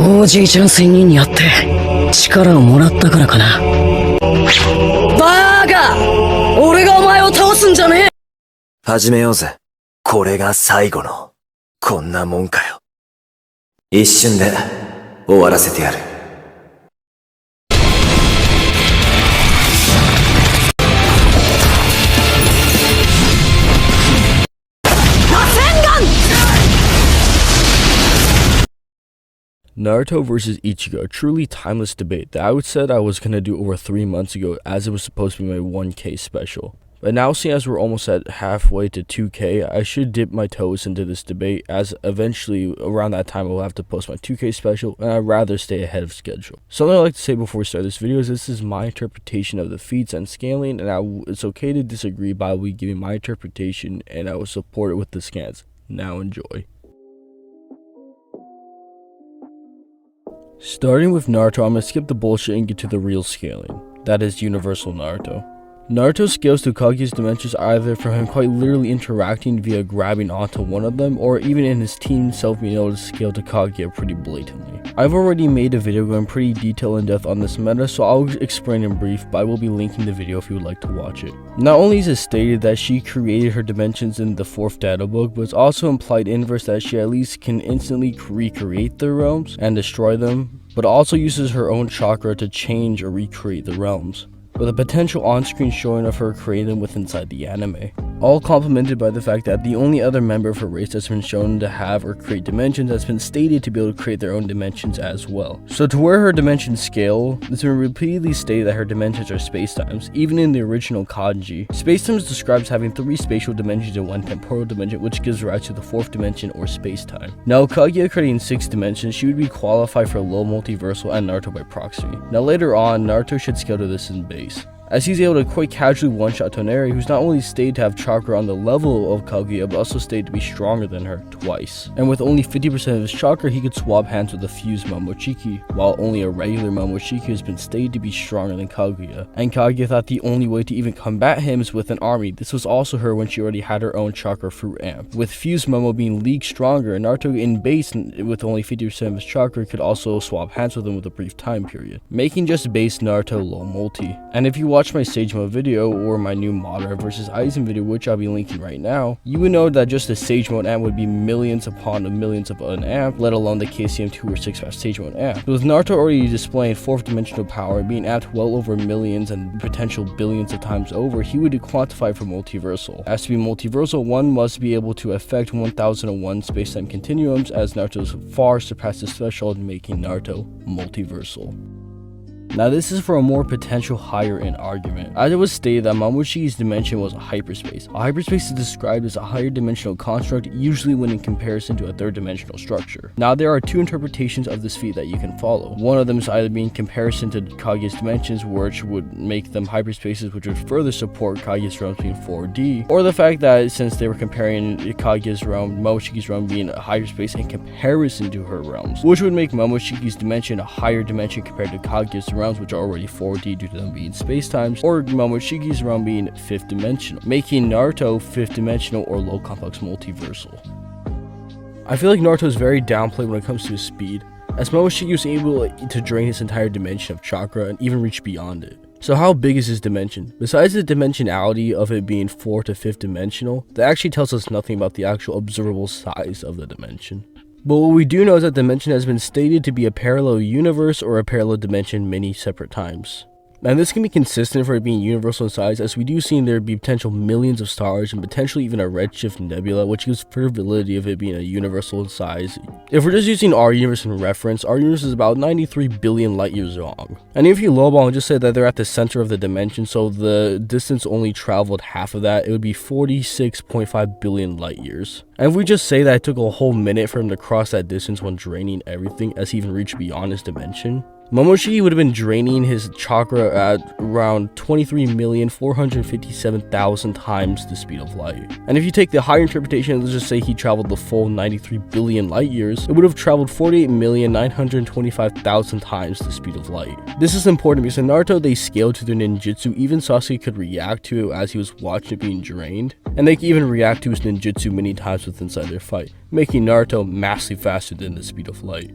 おじいちゃん仙人に会って力をもらったからかな。バーカ！俺がお前を倒すんじゃねえ。始めようぜ。これが最後の。こんなもんかよ。一瞬で終わらせてやる。Naruto vs Ichigo, a truly timeless debate that I said I was going to do over 3 months ago as it was supposed to be my 1K special. But now seeing as we're almost at halfway to 2K, I should dip my toes into this debate as eventually around that time I will have to post my 2K special and I'd rather stay ahead of schedule. Something I'd like to say before we start this video is this is my interpretation of the feats and scaling, and it's okay to disagree, but I will be giving my interpretation and I will support it with the scans. Now enjoy. Starting with Naruto, I'm going to skip the bullshit and get to the real scaling. That is Universal Naruto. Naruto scales to Kaguya's dimensions either from him quite literally interacting via grabbing onto one of them, or even in his team self being able to scale to Kaguya pretty blatantly. I've already made a video going pretty detailed in depth on this meta, so I'll explain in brief, but I will be linking the video if you would like to watch it. Not only is it stated that she created her dimensions in the 4th data book, but it's also implied inverse that she at least can instantly recreate the realms and destroy them, but also uses her own chakra to change or recreate the realms, with a potential on-screen showing of her creating them with inside the anime. All complemented by the fact that the only other member of her race that's been shown to have or create dimensions has been stated to be able to create their own dimensions as well. So to where her dimensions scale, it's been repeatedly stated that her dimensions are spacetimes. Even in the original kanji, spacetimes describes having 3 spatial dimensions and 1 temporal dimension, which gives rise to the 4th dimension or spacetime. Now Kaguya creating 6 dimensions, she would be qualified for low multiversal and Naruto by proxy. Now later on, Naruto should scale to this in base, as he's able to quite casually one-shot Toneri, who's not only stated to have chakra on the level of Kaguya, but also stated to be stronger than her twice. And with only 50% of his chakra, he could swap hands with a fused Momoshiki, while only a regular Momoshiki has been stated to be stronger than Kaguya. And Kaguya thought the only way to even combat him is with an army. This was also her when she already had her own chakra fruit amp. With fused Momo being league stronger, Naruto in base with only 50% of his chakra could also swap hands with him with a brief time period, making just base Naruto low multi. And if you watch my Sage Mode video or my new Madara vs Aizen video, which I'll be linking right now, you would know that just the Sage Mode amp would be millions upon millions of an amp, let alone the KCM2 or 6 fast Sage Mode amp. But with Naruto already displaying 4th dimensional power, being amped well over millions and potential billions of times over, he would quantify for multiversal. As to be multiversal, one must be able to affect 1001 spacetime continuums, as Naruto's far surpassed this threshold, making Naruto multiversal. Now this is for a more potential higher end argument, as it was stated that Momoshiki's dimension was a hyperspace. A hyperspace is described as a higher dimensional construct, usually when in comparison to a 3rd dimensional structure. Now there are 2 interpretations of this feat that you can follow. One of them is either being comparison to Kaguya's dimensions, which would make them hyperspaces, which would further support Kaguya's realms being 4D, or the fact that since they were comparing Kaguya's realm, Momoshiki's realm being a hyperspace in comparison to her realms, which would make Momoshiki's dimension a higher dimension compared to Kaguya's realms, which are already 4D due to them being spacetimes, or Momoshiki's realm being 5th dimensional, making Naruto 5th dimensional or low complex multiversal. I feel like Naruto is very downplayed when it comes to his speed, as Momoshiki was able to drain his entire dimension of chakra and even reach beyond it. So how big is his dimension? Besides the dimensionality of it being 4th to 5th dimensional, that actually tells us nothing about the actual observable size of the dimension. But what we do know is that the dimension has been stated to be a parallel universe or a parallel dimension many separate times. And this can be consistent for it being universal in size, as we do see there be potential millions of stars and potentially even a redshift nebula, which gives further validity of it being a universal in size. If we're just using our universe in reference, our universe is about 93 billion light years long. And if you lowball and just say that they're at the center of the dimension, so the distance only traveled half of that, it would be 46.5 billion light years. And if we just say that it took a whole minute for him to cross that distance when draining everything as he even reached beyond his dimension, Momoshiki would have been draining his chakra at around 23,457,000 times the speed of light. And if you take the higher interpretation, let's just say he traveled the full 93 billion light years, it would have traveled 48,925,000 times the speed of light. This is important because in Naruto they scaled to their ninjutsu. Even Sasuke could react to it as he was watching it being drained, and they could even react to his ninjutsu many times within inside their fight, making Naruto massively faster than the speed of light.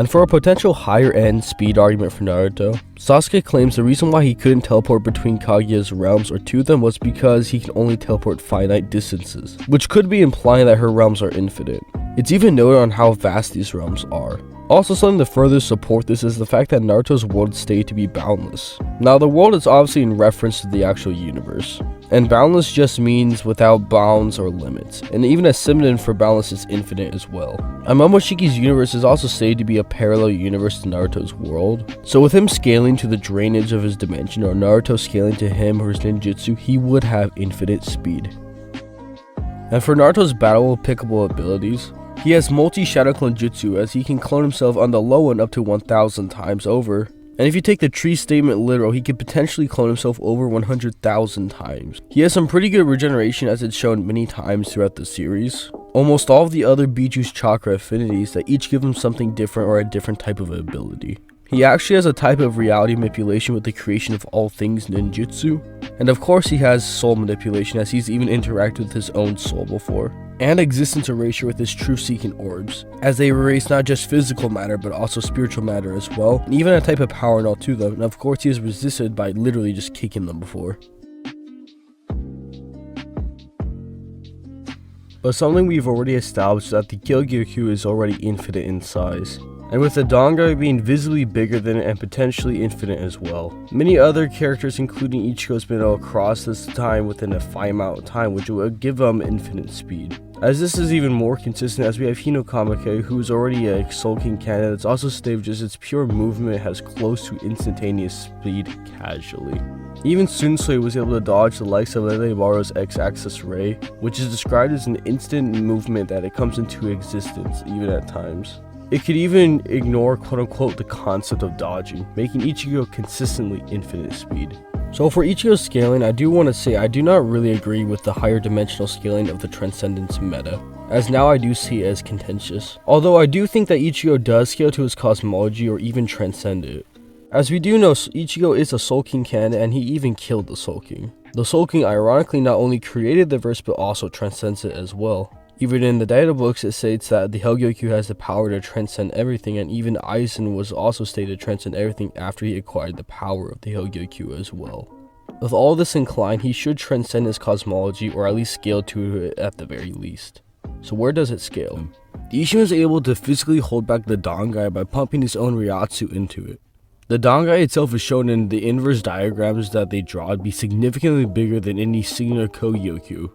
And for a potential higher end speed argument for Naruto, Sasuke claims the reason why he couldn't teleport between Kaguya's realms or to them was because he can only teleport finite distances, which could be implying that her realms are infinite. It's even noted on how vast these realms are. Also, something to further support this is the fact that Naruto's world stated to be boundless. Now, the world is obviously in reference to the actual universe, and boundless just means without bounds or limits, and even a synonym for boundless is infinite as well. And Momoshiki's universe is also stated to be a parallel universe to Naruto's world, so with him scaling to the drainage of his dimension or Naruto scaling to him or his ninjutsu, he would have infinite speed. And for Naruto's battle pickable abilities, he has multi-shadow clone jutsu, as he can clone himself on the low end up to 1000 times over. And if you take the tree statement literal, he could potentially clone himself over 100,000 times. He has some pretty good regeneration, as it's shown many times throughout the series. Almost all of the other Bijuu's chakra affinities that each give him something different or a different type of ability. He actually has a type of reality manipulation with the creation of all things ninjutsu. And of course he has soul manipulation, as he's even interacted with his own soul before. And existence erasure with his truth-seeking orbs, as they erase not just physical matter but also spiritual matter as well, and even a type of power and all to them, and of course he is resisted by literally just kicking them before. But something we've already established is that the Kyogyoku is already infinite in size, and with the Dangai being visibly bigger than it and potentially infinite as well. Many other characters including Ichigo has been able to cross this time within a finite amount of time, which will give them infinite speed. As this is even more consistent, as we have Hinokamake, who is already a Soul King candidate that's also stated just its pure movement has close to instantaneous speed casually. Even Sunsui was able to dodge the likes of Leleibaro's X-axis ray, which is described as an instant movement that it comes into existence even at times. It could even ignore quote-unquote the concept of dodging, making Ichigo consistently infinite speed. So for Ichigo's scaling, I do want to say I do not really agree with the higher dimensional scaling of the Transcendence meta, as now I do see it as contentious. Although I do think that Ichigo does scale to his cosmology or even transcend it. As we do know, Ichigo is a Soul King candidate and he even killed the Soul King. The Soul King ironically not only created the verse but also transcends it as well. Even in the data books, it states that the Hogyoku has the power to transcend everything, and even Aizen was also stated to transcend everything after he acquired the power of the Hogyoku as well. With all this inclined, he should transcend his cosmology, or at least scale to it at the very least. So where does it scale? Isshin was able to physically hold back the Dangai by pumping his own Ryatsu into it. The Dangai itself is shown in the inverse diagrams that they draw to be significantly bigger than any singular Kogyoku.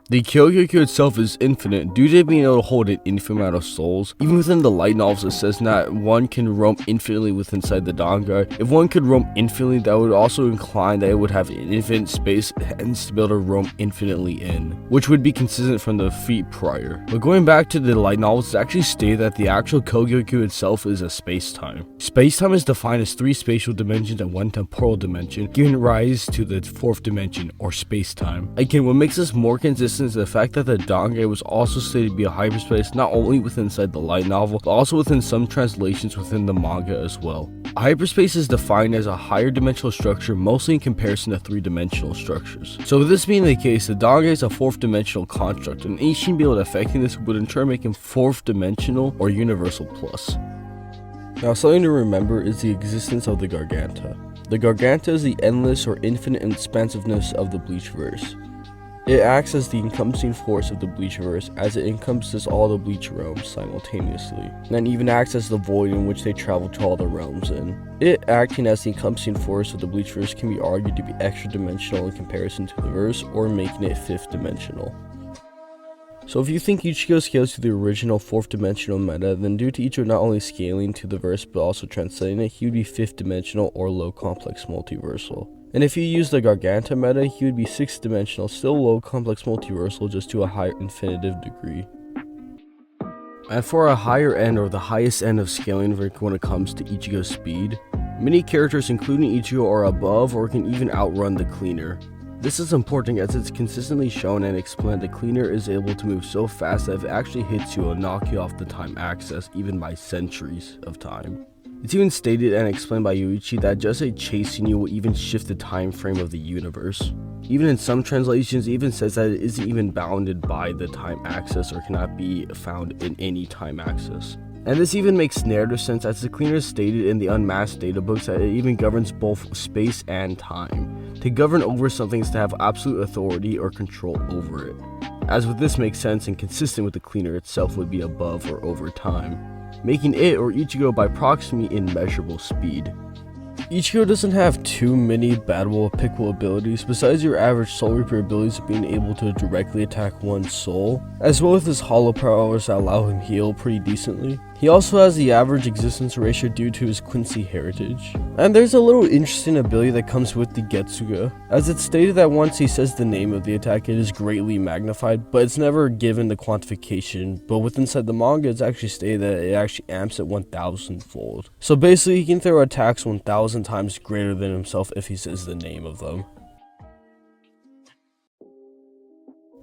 The Kyogyoku itself is infinite due to being able to hold an infinite amount of souls. Even within the light novels it says that one can roam infinitely within inside the Dangai. If one could roam infinitely, that would also incline that it would have an infinite space, hence to be able to roam infinitely in, which would be consistent from the feat prior. But going back to the light novels, it actually stated that the actual Kogyoku itself is a space-time. Space-time is defined as 3 spatial dimensions and 1 temporal dimension, giving rise to the 4th dimension, or space-time. Again, what makes this more consistent is the fact that the Dangai was also stated to be a hyperspace not only within inside the light novel, but also within some translations within the manga as well. A hyperspace is defined as a higher dimensional structure, mostly in comparison to 3-dimensional structures. So with this being the case, the Dangai is a 4th dimensional construct, and Isshin being able to affecting this would in turn make him 4th dimensional or universal plus. Now something to remember is the existence of the Garganta. The Garganta is the endless or infinite expansiveness of the Bleachverse. It acts as the encompassing force of the Bleachverse, as it encompasses all the Bleach realms simultaneously, and even acts as the void in which they travel to all the realms in. It acting as the encompassing force of the Bleachverse can be argued to be extra dimensional in comparison to the verse, or making it 5th dimensional. So if you think Ichigo scales to the original 4th dimensional meta, then due to Ichigo not only scaling to the verse but also transcending it, he would be 5th dimensional or low complex multiversal. And if you use the Garganta meta, he would be 6th dimensional, still low complex multiversal, just to a higher infinitive degree. And for a higher end or the highest end of scaling when it comes to Ichigo's speed, many characters including Ichigo are above or can even outrun the Cleaner. This is important as it's consistently shown and explained the Cleaner is able to move so fast that if it actually hits you, it'll knock you off the time axis even by centuries of time. It's even stated and explained by Yuichi that just a chasing you will even shift the time frame of the universe. Even in some translations, it even says that it isn't even bounded by the time axis or cannot be found in any time axis. And this even makes narrative sense, as the cleaner stated in the unmasked data books that it even governs both space and time. To govern over something is to have absolute authority or control over it. As with this makes sense and consistent with the cleaner itself would be above or over time, making it or Ichigo by proxy immeasurable speed. Ichigo doesn't have too many battleable pickable abilities besides your average Soul Reaper abilities of being able to directly attack one's soul, as well as his hollow powers that allow him heal pretty decently. He also has the average existence ratio due to his Quincy heritage. And there's a little interesting ability that comes with the Getsuga, as it's stated that once he says the name of the attack it is greatly magnified, but it's never given the quantification, but with inside the manga it's actually stated that it actually amps it 1000 fold. So basically he can throw attacks 1000 times greater than himself if he says the name of them.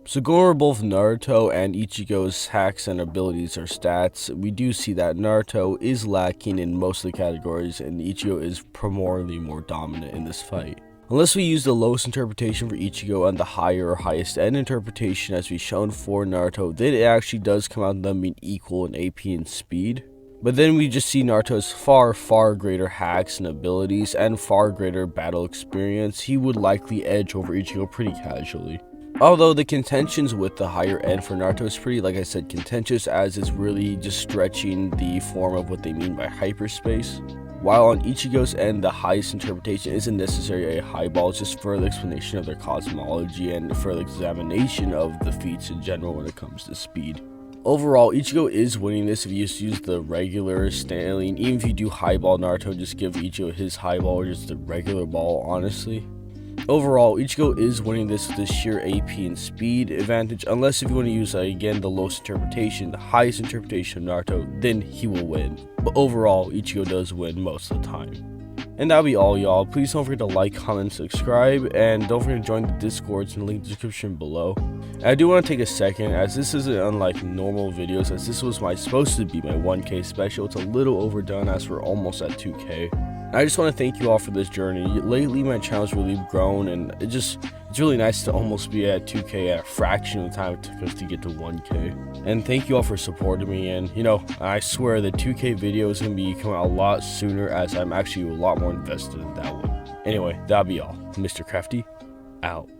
So going over both Naruto and Ichigo's hacks and abilities or stats, we do see that Naruto is lacking in most of the categories and Ichigo is primarily more dominant in this fight. Unless we use the lowest interpretation for Ichigo and the higher or highest end interpretation as we've shown for Naruto, then it actually does come out to them being equal in AP and speed. But then we just see Naruto's far greater hacks and abilities and far greater battle experience. He would likely edge over Ichigo pretty casually. Although the contentions with the higher end for Naruto is pretty, like I said, contentious, as it's really just stretching the form of what they mean by hyperspace. While on Ichigo's end, the highest interpretation isn't necessarily a highball, it's just further explanation of their cosmology and further examination of the feats in general when it comes to speed. Overall, Ichigo is winning this if you just use the regular Stanley, and even if you do highball Naruto, just give Ichigo his highball or just the regular ball, honestly. Overall, Ichigo is winning this with the sheer AP and speed advantage, unless if you want to use, again, the lowest interpretation, the highest interpretation of Naruto, then he will win. But overall, Ichigo does win most of the time. And that'll be all, y'all. Please don't forget to like, comment, subscribe, and don't forget to join the Discords in the link in the description below. And I do want to take a second, as this isn't unlike normal videos, as this was supposed to be my 1K special. It's a little overdone as we're almost at 2K. I just want to thank you all for this journey. Lately my channel's really grown and it's really nice to almost be at 2K at a fraction of the time it took us to get to 1K. And thank you all for supporting me, and you know, I swear the 2K video is going to be coming out a lot sooner as I'm actually a lot more invested in that one. Anyway, that'll be all. Mr. Crafty, out.